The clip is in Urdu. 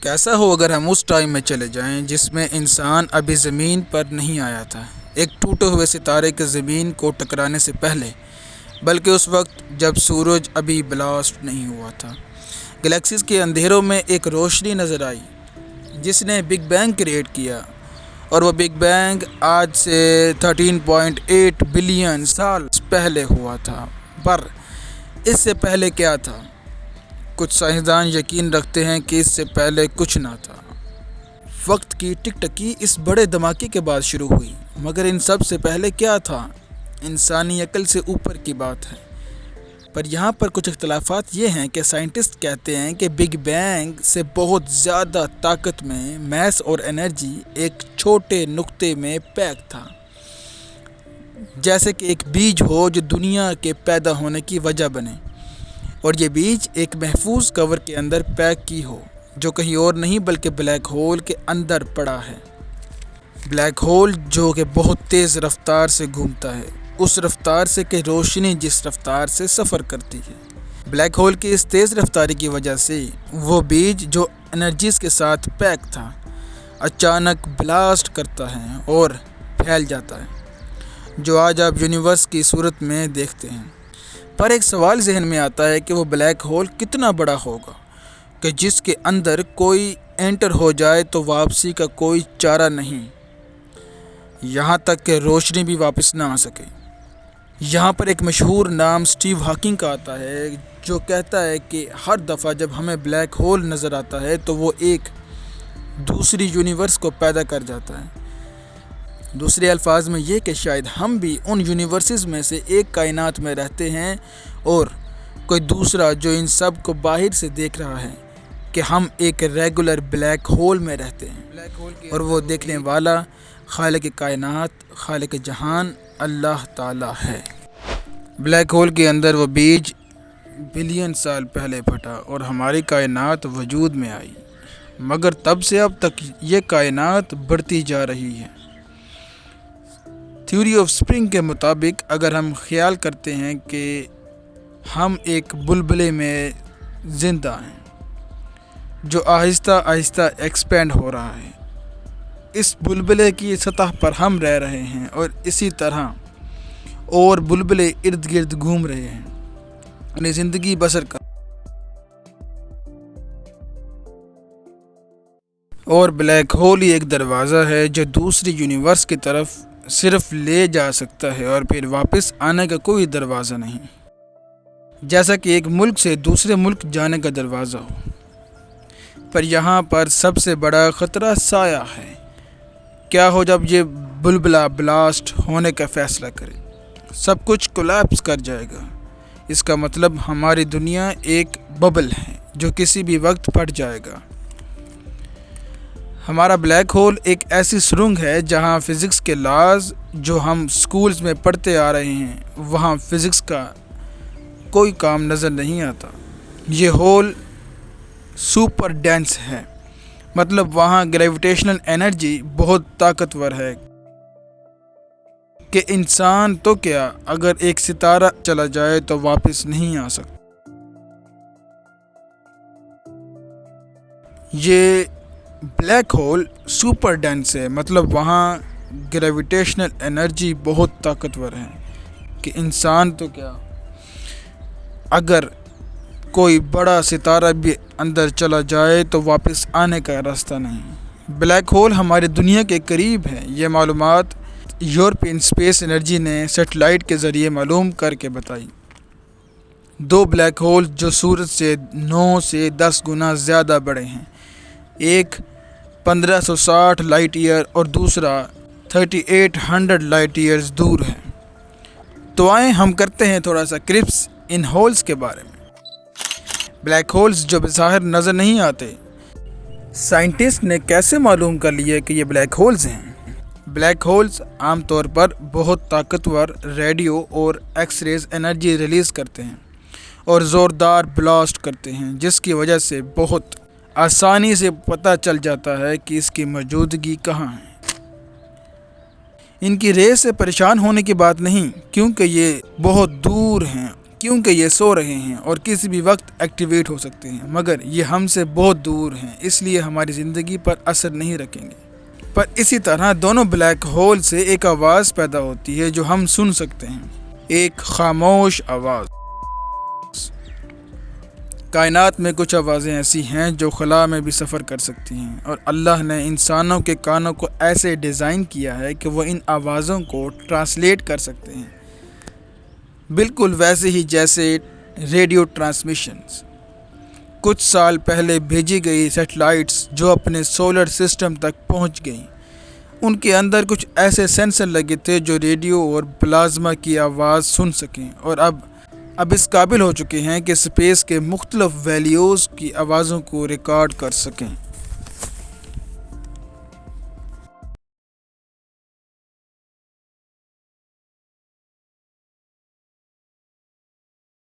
کیسا ہو اگر ہم اس ٹائم میں چلے جائیں جس میں انسان ابھی زمین پر نہیں آیا تھا، ایک ٹوٹے ہوئے ستارے کے زمین کو ٹکرانے سے پہلے، بلکہ اس وقت جب سورج ابھی بلاسٹ نہیں ہوا تھا۔ گلیکسیز کے اندھیروں میں ایک روشنی نظر آئی جس نے بگ بینگ کریٹ کیا، اور وہ بگ بینگ آج سے 13.8 بلین سال پہلے ہوا تھا۔ پر اس سے پہلے کیا تھا؟ کچھ سائنسدان یقین رکھتے ہیں کہ اس سے پہلے کچھ نہ تھا۔ وقت کی ٹک ٹکی اس بڑے دھماکے کے بعد شروع ہوئی، مگر ان سب سے پہلے کیا تھا؟ انسانی عقل سے اوپر کی بات ہے۔ پر یہاں پر کچھ اختلافات یہ ہیں کہ سائنٹسٹ کہتے ہیں کہ بگ بینگ سے بہت زیادہ طاقت میں میس اور انرجی ایک چھوٹے نقطے میں پیک تھا، جیسے کہ ایک بیج ہو جو دنیا کے پیدا ہونے کی وجہ بنے، اور یہ بیج ایک محفوظ کور کے اندر پیک کی ہو جو کہیں اور نہیں بلکہ بلیک ہول کے اندر پڑا ہے۔ بلیک ہول جو کہ بہت تیز رفتار سے گھومتا ہے، اس رفتار سے کہ روشنی جس رفتار سے سفر کرتی ہے۔ بلیک ہول کی اس تیز رفتاری کی وجہ سے وہ بیج جو انرجیز کے ساتھ پیک تھا اچانک بلاسٹ کرتا ہے اور پھیل جاتا ہے، جو آج آپ یونیورس کی صورت میں دیکھتے ہیں۔ پر ایک سوال ذہن میں آتا ہے کہ وہ بلیک ہول کتنا بڑا ہوگا کہ جس کے اندر کوئی انٹر ہو جائے تو واپسی کا کوئی چارہ نہیں، یہاں تک کہ روشنی بھی واپس نہ آ سکے۔ یہاں پر ایک مشہور نام اسٹیو ہاکنگ کا آتا ہے، جو کہتا ہے کہ ہر دفعہ جب ہمیں بلیک ہول نظر آتا ہے تو وہ ایک دوسری یونیورس کو پیدا کر جاتا ہے۔ دوسرے الفاظ میں یہ کہ شاید ہم بھی ان یونیورسز میں سے ایک کائنات میں رہتے ہیں، اور کوئی دوسرا جو ان سب کو باہر سے دیکھ رہا ہے کہ ہم ایک ریگولر بلیک ہول میں رہتے ہیں، اور وہ دیکھنے والا خالق کائنات، خالق جہان اللہ تعالی ہے۔ بلیک ہول کے اندر وہ بیج بلین سال پہلے پھٹا اور ہماری کائنات وجود میں آئی، مگر تب سے اب تک یہ کائنات بڑھتی جا رہی ہے۔ تھیوری آف اسپرنگ کے مطابق اگر ہم خیال کرتے ہیں کہ ہم ایک بلبلے میں زندہ ہیں جو آہستہ آہستہ ایکسپینڈ ہو رہا ہے، اس بلبلے کی سطح پر ہم رہ رہے ہیں، اور اسی طرح اور بلبلے ارد گرد گھوم رہے ہیں، انہیں زندگی بسر کر، اور بلیک ہول ہی ایک دروازہ ہے جو دوسری یونیورس کی طرف صرف لے جا سکتا ہے، اور پھر واپس آنے کا کوئی دروازہ نہیں، جیسا کہ ایک ملک سے دوسرے ملک جانے کا دروازہ ہو۔ پر یہاں پر سب سے بڑا خطرہ سایہ ہے۔ کیا ہو جب یہ بلبلا بلاسٹ ہونے کا فیصلہ کرے؟ سب کچھ کولیپس کر جائے گا۔ اس کا مطلب ہماری دنیا ایک ببل ہے جو کسی بھی وقت پھٹ جائے گا۔ ہمارا بلیک ہول ایک ایسی سرنگ ہے جہاں فزکس کے لاز جو ہم سکولز میں پڑھتے آ رہے ہیں، وہاں فزکس کا کوئی کام نظر نہیں آتا۔ یہ ہول سپر ڈینس ہے، مطلب وہاں گریویٹیشنل انرجی بہت طاقتور ہے کہ انسان تو کیا، اگر ایک ستارہ چلا جائے تو واپس نہیں آ سکتا۔ یہ بلیک ہول سپر ڈینس ہے، مطلب وہاں گریویٹیشنل انرجی بہت طاقتور ہے کہ انسان تو کیا، اگر کوئی بڑا ستارہ بھی اندر چلا جائے تو واپس آنے کا راستہ نہیں۔ بلیک ہول ہماری دنیا کے قریب ہے۔ یہ معلومات یورپین اسپیس انرجی نے سیٹلائٹ کے ذریعے معلوم کر کے بتائی۔ دو بلیک ہول جو سورج سے 9 سے 10 گنا زیادہ بڑے ہیں، ایک 1560 لائٹ ایئر اور دوسرا 3800 لائٹ ایئرز دور ہے۔ تو آئیں ہم کرتے ہیں تھوڑا سا کرپس ان ہولز کے بارے میں۔ بلیک ہولز جو بظاہر نظر نہیں آتے، سائنٹسٹ نے کیسے معلوم کر لیا کہ یہ بلیک ہولز ہیں؟ بلیک ہولز عام طور پر بہت طاقتور ریڈیو اور ایکس ریز انرجی ریلیز کرتے ہیں اور زوردار بلاسٹ کرتے ہیں، جس کی وجہ سے بہت آسانی سے پتہ چل جاتا ہے کہ اس کی موجودگی کہاں ہے۔ ان کی ریز سے پریشان ہونے کی بات نہیں، کیونکہ یہ بہت دور ہیں، کیونکہ یہ سو رہے ہیں اور کسی بھی وقت ایکٹیویٹ ہو سکتے ہیں، مگر یہ ہم سے بہت دور ہیں، اس لیے ہماری زندگی پر اثر نہیں رکھیں گے۔ پر اسی طرح دونوں بلیک ہول سے ایک آواز پیدا ہوتی ہے جو ہم سن سکتے ہیں، ایک خاموش آواز۔ کائنات میں کچھ آوازیں ایسی ہیں جو خلا میں بھی سفر کر سکتی ہیں، اور اللہ نے انسانوں کے کانوں کو ایسے ڈیزائن کیا ہے کہ وہ ان آوازوں کو ٹرانسلیٹ کر سکتے ہیں، بالکل ویسے ہی جیسے ریڈیو ٹرانسمیشنز۔ کچھ سال پہلے بھیجی گئی سیٹلائٹس جو اپنے سولر سسٹم تک پہنچ گئیں، ان کے اندر کچھ ایسے سینسر لگے تھے جو ریڈیو اور پلازما کی آواز سن سکیں، اور اب اس قابل ہو چکے ہیں کہ اسپیس کے مختلف ویلیوز کی آوازوں کو ریکارڈ کر سکیں۔